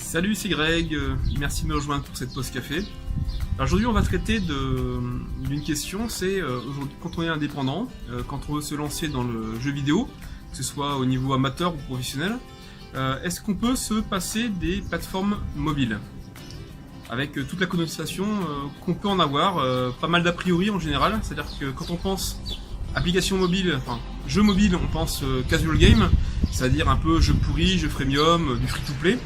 Salut, c'est Greg, merci de me rejoindre pour cette pause café. Alors aujourd'hui on va traiter d'une question, c'est aujourd'hui quand on est indépendant, quand on veut se lancer dans le jeu vidéo, que ce soit au niveau amateur ou professionnel, est-ce qu'on peut se passer des plateformes mobiles? Avec toute la connotation qu'on peut en avoir, pas mal d'a priori en général, c'est-à-dire que quand on pense application mobile, enfin jeu mobile, on pense casual game, c'est-à-dire un peu jeu pourri, jeu freemium, du free-to-play.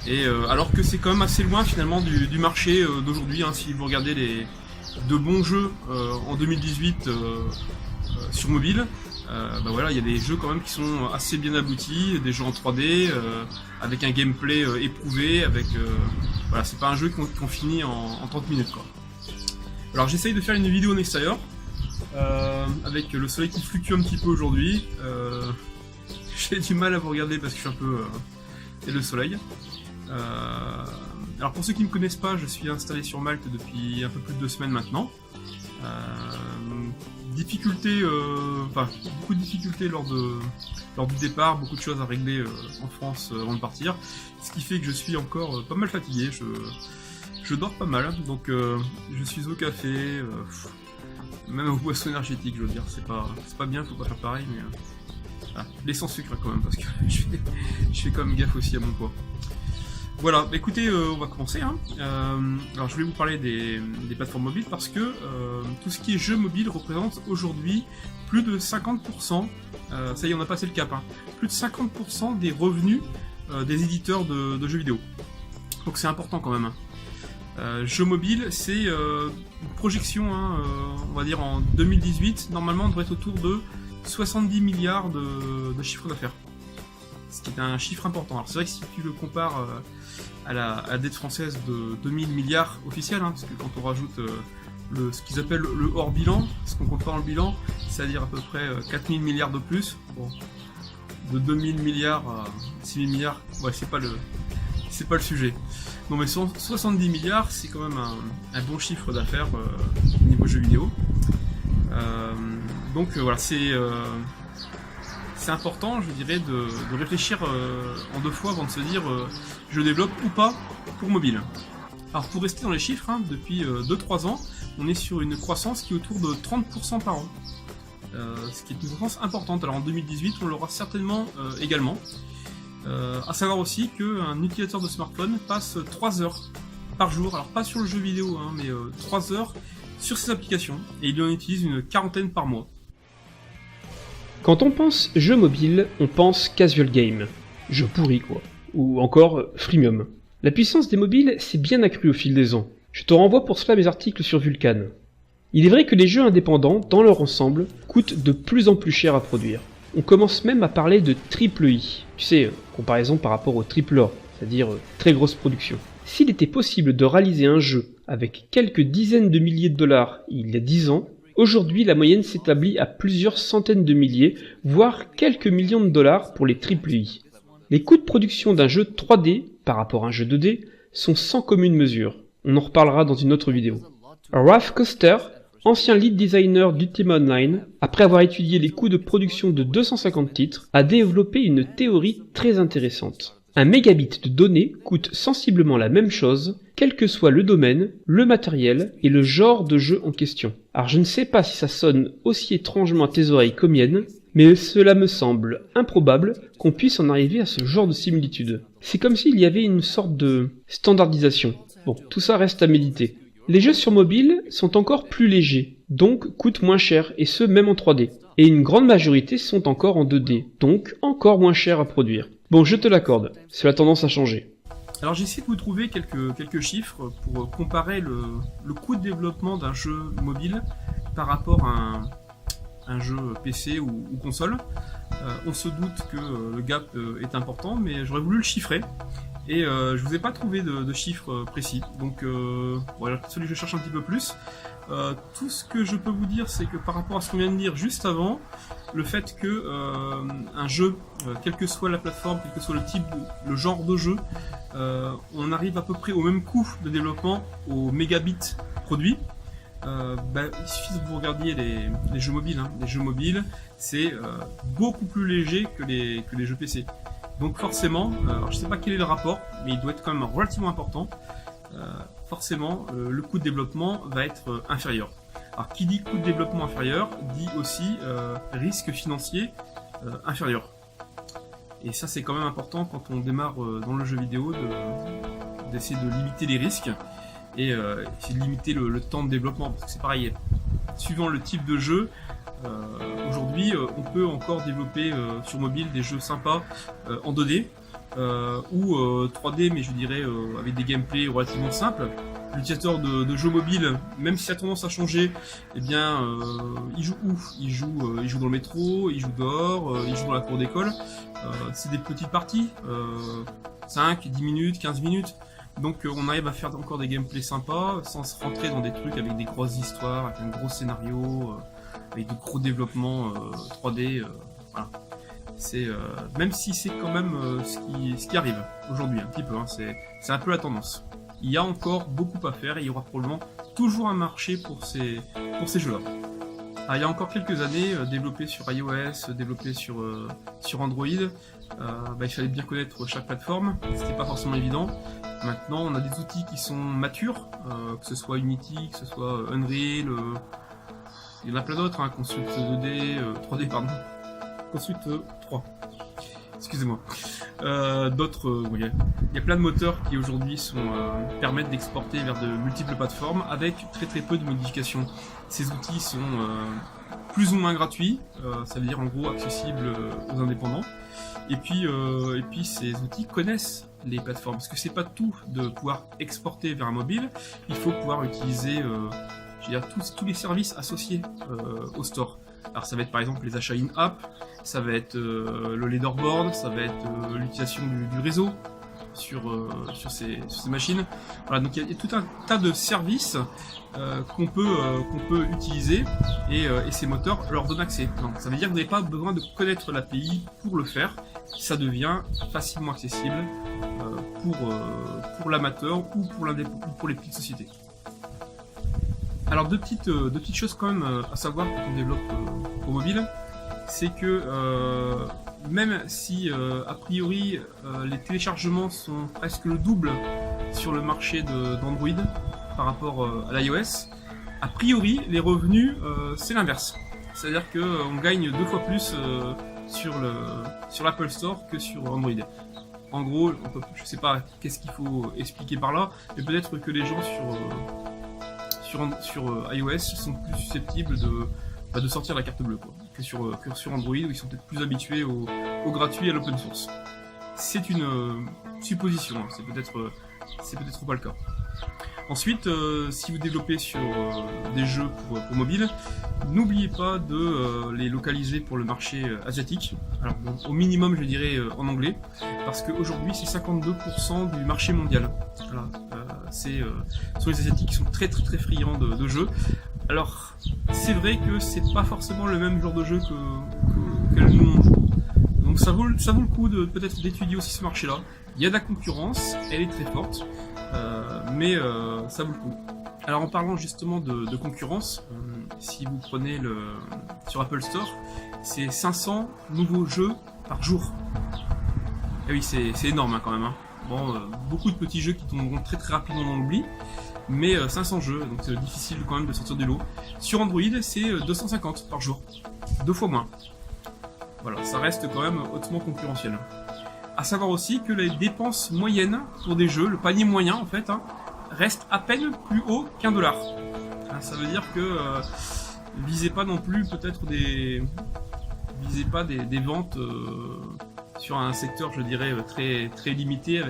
Et alors que c'est quand même assez loin finalement du marché d'aujourd'hui, hein, si vous regardez de bons jeux en 2018 sur mobile, bah voilà, il y a des jeux quand même qui sont assez bien aboutis, des jeux en 3D, avec un gameplay éprouvé, avec voilà, c'est pas un jeu qu'on finit en 30 minutes quoi. Alors j'essaye de faire une vidéo en extérieur, avec le soleil qui fluctue un petit peu aujourd'hui. J'ai du mal à vous regarder parce que je suis un peu... c'est le soleil. Alors pour ceux qui ne me connaissent pas, je suis installé sur Malte depuis un peu plus de 2 semaines maintenant. Beaucoup de difficultés lors du départ, beaucoup de choses à régler en France avant de partir, ce qui fait que je suis encore pas mal fatigué, je dors pas mal, donc je suis au café, même aux boissons énergétiques, je veux dire, c'est pas bien, faut pas faire pareil, mais voilà, les sans sucre quand même, parce que je fais quand même gaffe aussi à mon poids. Voilà, écoutez, on va commencer. Hein. Alors je voulais vous parler des plateformes mobiles parce que tout ce qui est jeux mobiles représente aujourd'hui plus de 50%, ça y est on a passé le cap, hein, plus de 50% des revenus des éditeurs de jeux vidéo. Donc c'est important quand même. Jeux mobiles, c'est une projection, hein, on va dire en 2018, normalement on devrait être autour de 70 milliards de chiffre d'affaires. Ce qui est un chiffre important. Alors c'est vrai que si tu le compares à la dette française de 2000 milliards officielle, hein, parce que quand on rajoute ce qu'ils appellent le hors bilan, ce qu'on compte pas dans le bilan, c'est-à-dire à peu près 4000 milliards de plus, bon, de 2000 milliards à 6000 milliards, ouais, c'est pas le sujet. Non mais 70 milliards, c'est quand même un bon chiffre d'affaires au niveau jeux vidéo. Donc voilà, c'est important, je dirais, de réfléchir en 2 fois avant de se dire je développe ou pas pour mobile. Alors pour rester dans les chiffres, hein, depuis 2-3 ans, on est sur une croissance qui est autour de 30% par an. Ce qui est une croissance importante. Alors en 2018, on l'aura certainement également. À savoir aussi qu'un utilisateur de smartphone passe 3 heures par jour, alors pas sur le jeu vidéo, hein, mais 3 heures sur ses applications, et il en utilise une 40aine par mois. Quand on pense jeu mobile, on pense casual game, jeu pourri quoi, ou encore freemium. La puissance des mobiles s'est bien accrue au fil des ans. Je te renvoie pour cela mes articles sur Vulkan. Il est vrai que les jeux indépendants, dans leur ensemble, coûtent de plus en plus cher à produire. On commence même à parler de triple I, tu sais, comparaison par rapport au triple A, c'est-à-dire très grosse production. S'il était possible de réaliser un jeu avec quelques dizaines de milliers de dollars il y a 10 ans, aujourd'hui, la moyenne s'établit à plusieurs centaines de milliers, voire quelques millions de dollars pour les AAA. Les coûts de production d'un jeu 3D par rapport à un jeu 2D sont sans commune mesure. On en reparlera dans une autre vidéo. Ralph Koster, ancien lead designer d'Ultima Online, après avoir étudié les coûts de production de 250 titres, a développé une théorie très intéressante. Un mégabit de données coûte sensiblement la même chose, quel que soit le domaine, le matériel et le genre de jeu en question. Alors je ne sais pas si ça sonne aussi étrangement à tes oreilles qu'aux miennes, mais cela me semble improbable qu'on puisse en arriver à ce genre de similitude. C'est comme s'il y avait une sorte de standardisation. Bon, tout ça reste à méditer. Les jeux sur mobile sont encore plus légers, donc coûtent moins cher, et ce même en 3D. Et une grande majorité sont encore en 2D, donc encore moins cher à produire. Bon, je te l'accorde, cela a tendance à changer. Alors j'ai essayé de vous trouver quelques chiffres pour comparer le coût de développement d'un jeu mobile par rapport à un jeu PC ou console. On se doute que le gap est important, mais j'aurais voulu le chiffrer. Et je vous ai pas trouvé de chiffres précis, donc voilà, celui que je cherche un petit peu plus. Tout ce que je peux vous dire, c'est que par rapport à ce qu'on vient de dire juste avant, le fait que un jeu, quelle que soit la plateforme, quel que soit le type, le genre de jeu, on arrive à peu près au même coût de développement au mégabit produit. Il suffit que vous regardiez les jeux mobiles. Hein. Les jeux mobiles, c'est beaucoup plus léger que les jeux PC. Donc forcément, alors je sais pas quel est le rapport, mais il doit être quand même relativement important. Forcément, le coût de développement va être inférieur. Alors qui dit coût de développement inférieur, dit aussi risque financier inférieur. Et ça c'est quand même important quand on démarre dans le jeu vidéo d'essayer de limiter les risques et essayer de limiter le temps de développement, parce que c'est pareil, suivant le type de jeu, aujourd'hui on peut encore développer sur mobile des jeux sympas en 2D ou 3D, mais je dirais avec des gameplays relativement simples. L'utilisateur de jeux mobiles, même si ça a tendance à changer, eh bien, il joue où ? Il joue dans le métro, il joue dehors, il joue dans la cour d'école. C'est des petites parties, 5, 10 minutes, 15 minutes. Donc on arrive à faire encore des gameplays sympas, sans se rentrer dans des trucs avec des grosses histoires, avec un gros scénario, avec de gros développements 3D. Voilà. C'est même si c'est quand même ce qui arrive aujourd'hui un petit peu, hein, c'est un peu la tendance. Il y a encore beaucoup à faire et il y aura probablement toujours un marché pour ces jeux-là. Il y a encore quelques années, développé sur iOS, développé sur Android, il fallait bien connaître chaque plateforme, c'était pas forcément évident. Maintenant, on a des outils qui sont matures, que ce soit Unity, que ce soit Unreal, il y en a plein d'autres, hein, Construct 2D, 3D, pardon, Construct 3. Excusez-moi. D'autres, il y a plein de moteurs qui aujourd'hui permettent d'exporter vers de multiples plateformes avec très peu de modifications. Ces outils sont plus ou moins gratuits, ça veut dire en gros accessibles aux indépendants. Et puis ces outils connaissent les plateformes, parce que c'est pas tout de pouvoir exporter vers un mobile, il faut pouvoir utiliser tous les services associés au store. Alors ça va être par exemple les achats in-app, ça va être le leaderboard, ça va être l'utilisation du réseau sur ces machines. Voilà, donc il y a tout un tas de services qu'on peut utiliser et ces moteurs leur donnent accès. Donc, ça veut dire que vous n'avez pas besoin de connaître l'API pour le faire, ça devient facilement accessible pour l'amateur ou pour les petites sociétés. Alors deux petites choses quand même à savoir quand on développe au mobile, c'est que même si a priori les téléchargements sont presque le double sur le marché d'Android par rapport à l'iOS, a priori les revenus c'est l'inverse. C'est-à-dire qu'on gagne 2 fois plus sur l'Apple Store que sur Android. En gros, je sais pas qu'est-ce qu'il faut expliquer par là, mais peut-être que les gens sur iOS sont plus susceptibles de sortir la carte bleue que sur Android, où ils sont peut-être plus habitués au gratuit et à l'open source. C'est une supposition, hein, c'est peut-être pas le cas. Ensuite, si vous développez sur des jeux pour mobile, n'oubliez pas de les localiser pour le marché asiatique. Alors bon, au minimum, je dirais en anglais, parce qu'aujourd'hui c'est 52% du marché mondial. Voilà, sont les asiatiques qui sont très friands de jeux. Alors, c'est vrai que c'est pas forcément le même genre de jeu que nous on joue. Donc ça vaut le coup peut-être d'étudier aussi ce marché-là. Il y a de la concurrence, elle est très forte, mais ça vaut le coup. Alors en parlant justement de concurrence, si vous prenez sur Apple Store, c'est 500 nouveaux jeux par jour. Et oui, c'est énorme hein, quand même. Hein. Bon, beaucoup de petits jeux qui tomberont très rapidement dans l'oubli, mais 500 jeux, donc c'est difficile quand même de sortir du lot. Sur Android, c'est 250 par jour, 2 fois moins. Voilà, ça reste quand même hautement concurrentiel. A savoir aussi que les dépenses moyennes pour des jeux, le panier moyen en fait, hein, reste à peine plus haut qu'$1. Ça veut dire que visez pas non plus peut-être des ventes sur un secteur, je dirais, très limité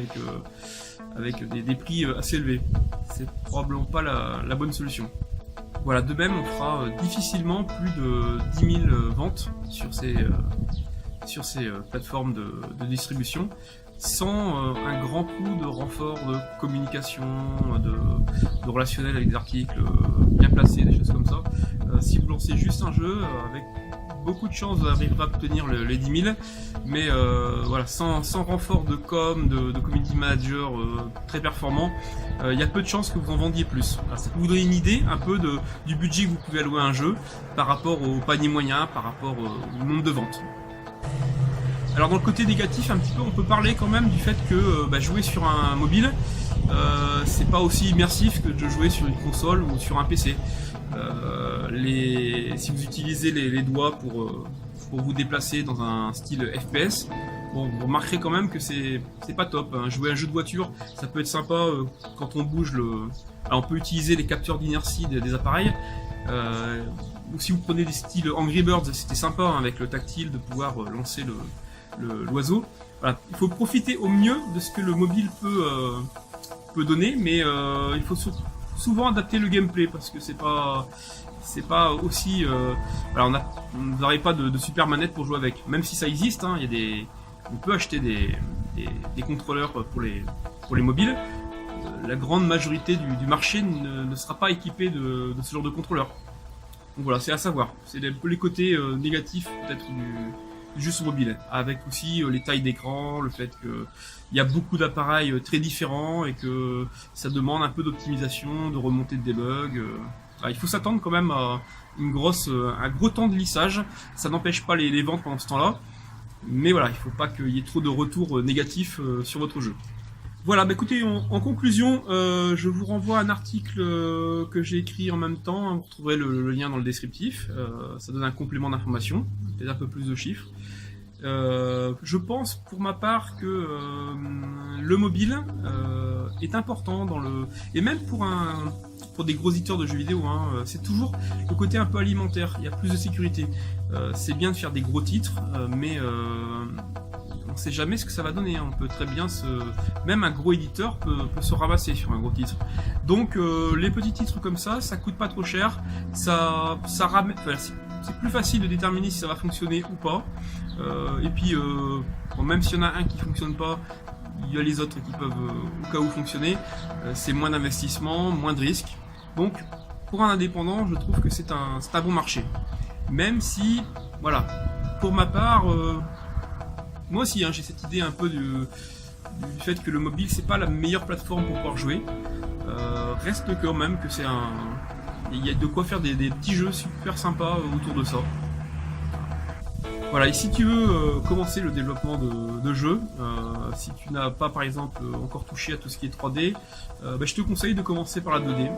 avec des prix assez élevés. C'est probablement pas la bonne solution. Voilà, de même, on fera difficilement plus de 10 000 ventes sur ces plateformes de distribution, sans un grand coup de renfort de communication, de relationnel avec des articles bien placés, des choses comme ça. Si vous lancez juste un jeu, avec beaucoup de chances, vous arriverez à obtenir les 10 000, mais voilà, sans renfort de com, de community manager très performant, il y a peu de chances que vous en vendiez plus. Alors, ça peut vous donner une idée un peu du budget que vous pouvez allouer à un jeu par rapport au panier moyen, par rapport au nombre de ventes. Alors dans le côté négatif un petit peu, on peut parler quand même du fait que jouer sur un mobile, c'est pas aussi immersif que de jouer sur une console ou sur un PC. Si vous utilisez les doigts pour vous déplacer dans un style FPS, bon, vous remarquerez quand même que c'est pas top. Hein. Jouer à un jeu de voiture, ça peut être sympa quand on bouge Alors, on peut utiliser les capteurs d'inertie des appareils. Ou si vous prenez des styles Angry Birds, c'était sympa hein, avec le tactile de pouvoir lancer l'oiseau. Voilà. Il faut profiter au mieux de ce que le mobile peut donner, mais il faut souvent adapter le gameplay parce que c'est pas aussi. On n'aurait pas de super manette pour jouer avec, même si ça existe. Hein, on peut acheter des contrôleurs pour les mobiles. La grande majorité du marché ne sera pas équipé de ce genre de contrôleur. Donc voilà, c'est à savoir. C'est les côtés négatifs peut-être du jeu sur mobile, avec aussi les tailles d'écran, le fait qu'il y a beaucoup d'appareils très différents et que ça demande un peu d'optimisation, de remontée de debug. Il faut s'attendre quand même à un gros temps de lissage. Ça n'empêche pas les ventes pendant ce temps-là, mais voilà, il ne faut pas qu'il y ait trop de retours négatifs sur votre jeu. Voilà, écoutez, en conclusion, je vous renvoie à un article que j'ai écrit en même temps. Vous retrouverez le lien dans le descriptif. Ça donne un complément d'information, peut-être un peu plus de chiffres. Je pense pour ma part que le mobile est important et même pour des gros éditeurs de jeux vidéo, hein, c'est toujours le côté un peu alimentaire. Il y a plus de sécurité. C'est bien de faire des gros titres, mais on ne sait jamais ce que ça va donner. On peut très bien même un gros éditeur peut se ramasser sur un gros titre. Donc les petits titres comme ça coûte pas trop cher. C'est plus facile de déterminer si ça va fonctionner ou pas. Et puis même s'il y en a un qui fonctionne pas, il y a les autres qui peuvent au cas où fonctionner. C'est moins d'investissement, moins de risques. Donc pour un indépendant, je trouve que c'est un bon marché. Même si, voilà, pour ma part, moi aussi hein, j'ai cette idée un peu du fait que le mobile c'est pas la meilleure plateforme pour pouvoir jouer. Reste quand même que il y a de quoi faire des petits jeux super sympas autour de ça. Voilà, et si tu veux commencer le développement de jeux, si tu n'as pas par exemple encore touché à tout ce qui est 3D, je te conseille de commencer par la 2D.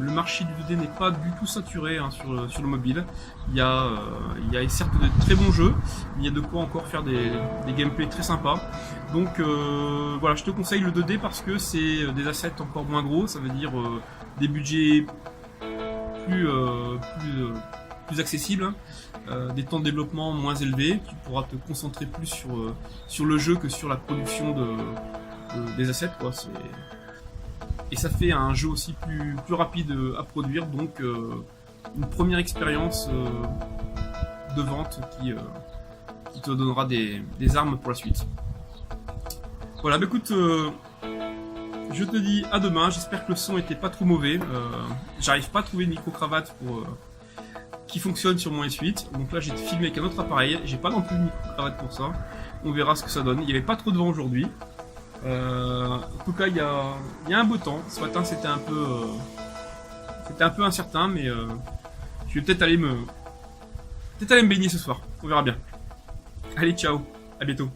Le marché du 2D n'est pas du tout saturé hein, sur le mobile. Il y a certes de très bons jeux, mais il y a de quoi encore faire des gameplays très sympas. Donc voilà, je te conseille le 2D parce que c'est des assets encore moins gros, ça veut dire des budgets plus accessibles, des temps de développement moins élevés, tu pourras te concentrer plus sur le jeu que sur la production des assets, quoi. Et ça fait un jeu aussi plus rapide à produire, donc une première expérience de vente qui te donnera des armes pour la suite. Voilà, écoute, je te dis à demain, j'espère que le son était pas trop mauvais. J'arrive pas à trouver une micro-cravate qui fonctionne sur mon S8, donc là j'ai filmé avec un autre appareil, j'ai pas non plus de micro-cravate pour ça, on verra ce que ça donne. Il n'y avait pas trop de vent aujourd'hui, en tout cas il y a un beau temps. Ce matin c'était un peu incertain, mais je vais peut-être aller me baigner ce soir, on verra bien. Allez, ciao, à bientôt.